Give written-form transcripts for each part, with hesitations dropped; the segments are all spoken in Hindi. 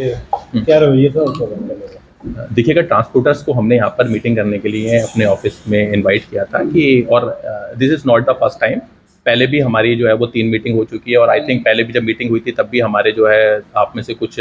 क्या रवैया था उनका करने का? देखिएगा, ट्रांसपोर्टर्स को हमने यहाँ पर मीटिंग करने के लिए अपने ऑफिस में इनवाइट किया था कि, और this is not the first time, पहले भी हमारी जो है वो 3 मीटिंग हो चुकी है। और आई थिंक पहले भी जब मीटिंग हुई थी तब भी हमारे जो है आप में से कुछ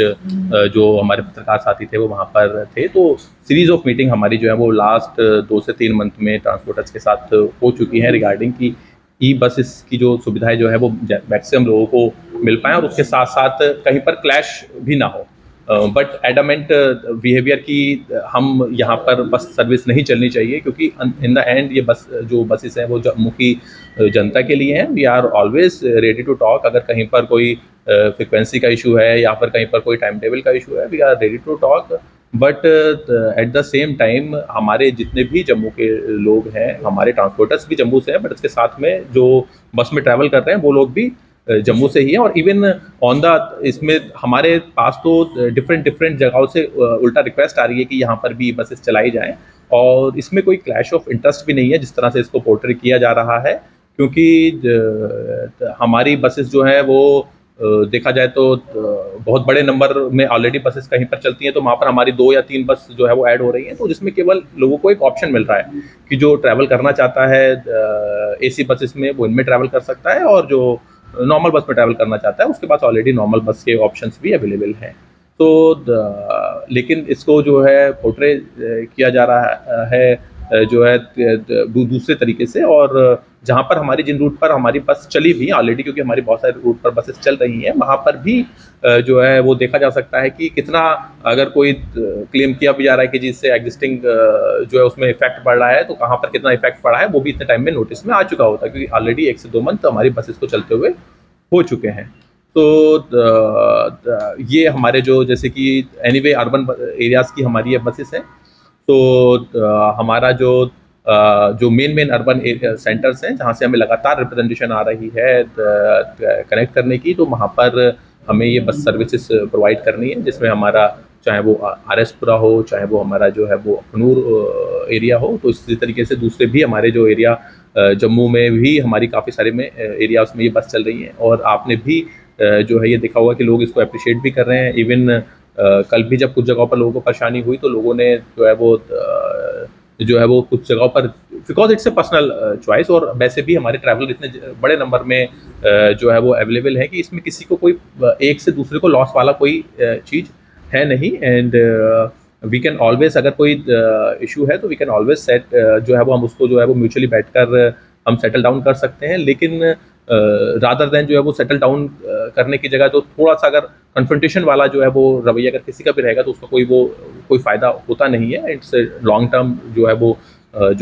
जो हमारे पत्रकार साथी थे वो वहाँ पर थे। तो सीरीज ऑफ मीटिंग हमारी जो है वो लास्ट 2 से 3 मंथ में ट्रांसपोर्टर्स के साथ हो चुकी है रिगार्डिंग की ई बसेस की जो सुविधाएं जो है वो मैक्सिमम लोगों को मिल पाएँ और उसके साथ साथ कहीं पर क्लैश भी ना हो। बट एडमेंट बिहेवियर की हम यहाँ पर बस सर्विस नहीं चलनी चाहिए, क्योंकि इन द एंड ये बसेस हैं वो जम्मू की जनता के लिए हैं। We are always ready to talk. अगर कहीं पर कोई फ्रिक्वेंसी का इशू है या फिर कहीं पर कोई टाइम टेबल का इशू है, we are ready to talk. But at the same time हमारे जितने भी जम्मू के लोग हैं, हमारे ट्रांसपोर्टर्स भी जम्मू से हैं, बट इसके साथ में जो बस में ट्रैवल कर रहे हैं वो लोग भी जम्मू से ही है। और इवन ऑन द इसमें हमारे पास तो डिफरेंट जगहों से उल्टा रिक्वेस्ट आ रही है कि यहाँ पर भी बसेस चलाई जाएं। और इसमें कोई क्लैश ऑफ इंटरेस्ट भी नहीं है जिस तरह से इसको पोर्ट्रे किया जा रहा है, क्योंकि हमारी बसेस जो हैं वो देखा जाए तो बहुत बड़े नंबर में ऑलरेडी बसेस कहीं पर चलती हैं, तो वहाँ पर हमारी 2 या 3 बस जो है वो ऐड हो रही हैं, तो जिसमें केवल लोगों को एक ऑप्शन मिल रहा है कि जो ट्रैवल करना चाहता है AC बसेस में वो इनमें ट्रैवल कर सकता है, और जो नॉर्मल बस में ट्रैवल करना चाहता है उसके पास ऑलरेडी नॉर्मल बस के ऑप्शंस भी अवेलेबल हैं। तो लेकिन इसको जो है पोर्ट्रे किया जा रहा है जो है दूसरे तरीके से। और जहाँ पर हमारी जिन रूट पर हमारी बस चली भी ऑलरेडी, क्योंकि हमारी बहुत सारे रूट पर बसेस चल रही हैं, वहाँ पर भी जो है वो देखा जा सकता है कि कितना, अगर कोई क्लेम किया भी जा रहा है कि जिससे एग्जिस्टिंग जो है उसमें इफेक्ट पड़ रहा है, तो कहाँ पर कितना इफेक्ट पड़ा है वो भी इतने टाइम में नोटिस में आ चुका होता है, क्योंकि ऑलरेडी 1 से 2 मंथ हमारी बसेस को चलते हुए हो चुके हैं। तो ये हमारे जो जैसे कि एनीवे अर्बन एरियाज़ की हमारी ये बसेस हैं। तो हमारा जो मेन अर्बन सेंटर्स हैं जहाँ से हमें लगातार रिप्रेजेंटेशन आ रही है कनेक्ट करने की, तो वहाँ पर हमें ये बस सर्विसेज प्रोवाइड करनी है, जिसमें हमारा चाहे वो RS पुरा हो, चाहे वो हमारा जो है वो अखनूर एरिया हो। तो इसी तरीके से दूसरे भी हमारे जो एरिया जम्मू में भी हमारी काफ़ी सारे में एरियाज़ में ये बस चल रही हैं। और आपने भी जो है ये देखा होगा कि लोग इसको अप्रिशिएट भी कर रहे हैं। इवन कल भी जब कुछ जगहों पर लोगों को परेशानी हुई तो लोगों ने जो है वो कुछ जगहों पर, because it's a personal choice, और वैसे भी हमारे ट्रैवलर इतने बड़े नंबर में जो है वो अवेलेबल है कि इसमें किसी को कोई एक से दूसरे को लॉस वाला कोई चीज़ है नहीं। एंड वी कैन ऑलवेज, अगर कोई इशू है तो वी कैन ऑलवेज सेट जो है वो हम उसको जो है वो म्यूचुअली बैठकर हम सेटल डाउन कर सकते हैं। लेकिन रादर देन जो है वो सेटल डाउन करने की जगह तो थोड़ा सा अगर कन्फ्रंटेशन वाला जो है वो रवैया अगर किसी का भी रहेगा तो उसका कोई फ़ायदा होता नहीं है। इट्स लॉन्ग टर्म जो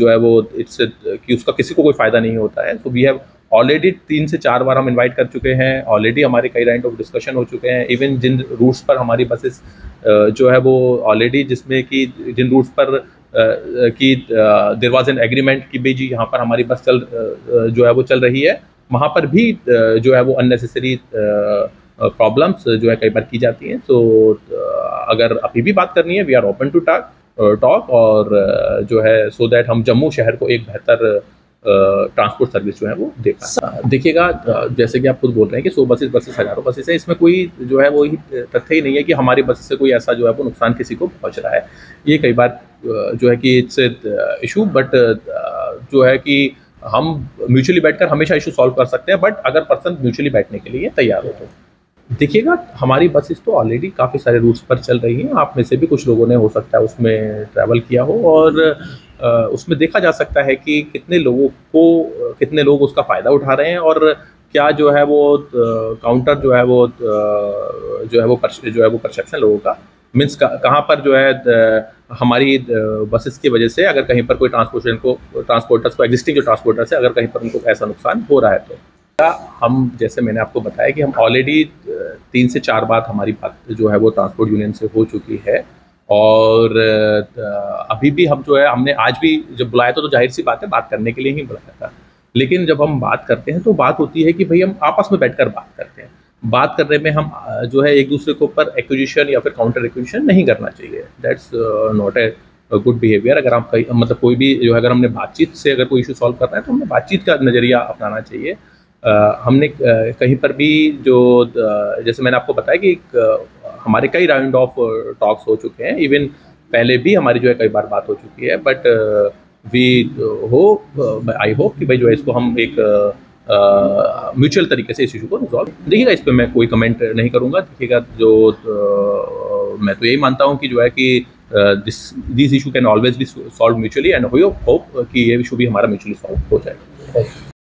है वो इट्स कि उसका किसी को कोई फ़ायदा नहीं होता है। सो वी हैव ऑलरेडी 3 से 4 बार हम इनवाइट कर चुके हैं, ऑलरेडी हमारे कई राउंड ऑफ डिस्कशन हो चुके हैं। इवन जिन रूट्स पर हमारी बसेस जो है वो ऑलरेडी, जिसमें कि जिन रूट्स पर कि देयर वाज एन एग्रीमेंट कि भाई जी यहाँ पर हमारी बस जो है वो चल रही है, वहाँ पर भी जो है वो अननेसेसरी प्रॉब्लम्स जो है कई बार की जाती हैं। तो अगर अभी भी बात करनी है, we are open to talk और जो है सो दैट हम जम्मू शहर को एक बेहतर ट्रांसपोर्ट सर्विस जो है वो दे पाए। देखिएगा, जैसे कि आप खुद बोल रहे हैं कि 100 बसेस हज़ारों बसेस है, इसमें कोई जो है वो तथ्य ही नहीं है कि हमारी बसेस से कोई ऐसा जो है वो नुकसान किसी को पहुंच रहा है। ये कई बार जो है कि इट्स इशू, बट जो है कि हम म्यूचुअली बैठकर हमेशा इशू सॉल्व कर सकते हैं, बट अगर पर्सन म्यूचुअली बैठने के लिए तैयार हो तो। देखिएगा, हमारी बसेस तो ऑलरेडी काफ़ी सारे रूट्स पर चल रही हैं। आप में से भी कुछ लोगों ने हो सकता है उसमें ट्रैवल किया हो, और उसमें देखा जा सकता है कि कितने लोग उसका फ़ायदा उठा रहे हैं, और क्या जो है वो काउंटर जो है वो परसेप्शन लोगों का मीन्स कहाँ पर जो है हमारी बसेस की वजह से अगर कहीं पर कोई ट्रांसपोर्टर्स को एग्जिस्टिंग जो ट्रांसपोर्टर्स है, अगर कहीं पर उनको ऐसा नुकसान हो रहा है तो हम, जैसे मैंने आपको बताया कि हम ऑलरेडी 3 से 4 बार हमारी बात जो है वो ट्रांसपोर्ट यूनियन से हो चुकी है। और अभी भी हम जो है, हमने आज भी जब बुलाया था तो जाहिर सी बात है बात करने के लिए ही बुलाया था। लेकिन जब हम बात करते हैं तो बात होती है कि भाई हम आपस में बैठकर बात करते हैं। बात करने में हम जो है एक दूसरे के ऊपर एक्विजिशन या फिर काउंटर एक्विजिशन नहीं करना चाहिए। That's not a good behaviour. अगर आप मतलब कोई भी जो है, अगर हमने बातचीत से अगर कोई इशू सॉल्व करना है तो हमें बातचीत का नज़रिया अपनाना चाहिए। हमने कहीं पर भी जो जैसे मैंने आपको बताया कि हमारे कई राउंड ऑफ टॉक्स हो चुके हैं, इवन पहले भी हमारी जो है कई बार बात हो चुकी है, but we hope, I hope कि भाई जो है इसको हम एक म्यूचुअल तरीके से इस इशू को रिजॉल्व देखिएगा। इस पर मैं कोई कमेंट नहीं करूँगा। देखिएगा जो मैं तो यही मानता हूँ कि जो है कि this issue can always be solve mutually, and hope कि ये इशू भी हमारा म्यूचुअली सॉल्व हो जाए।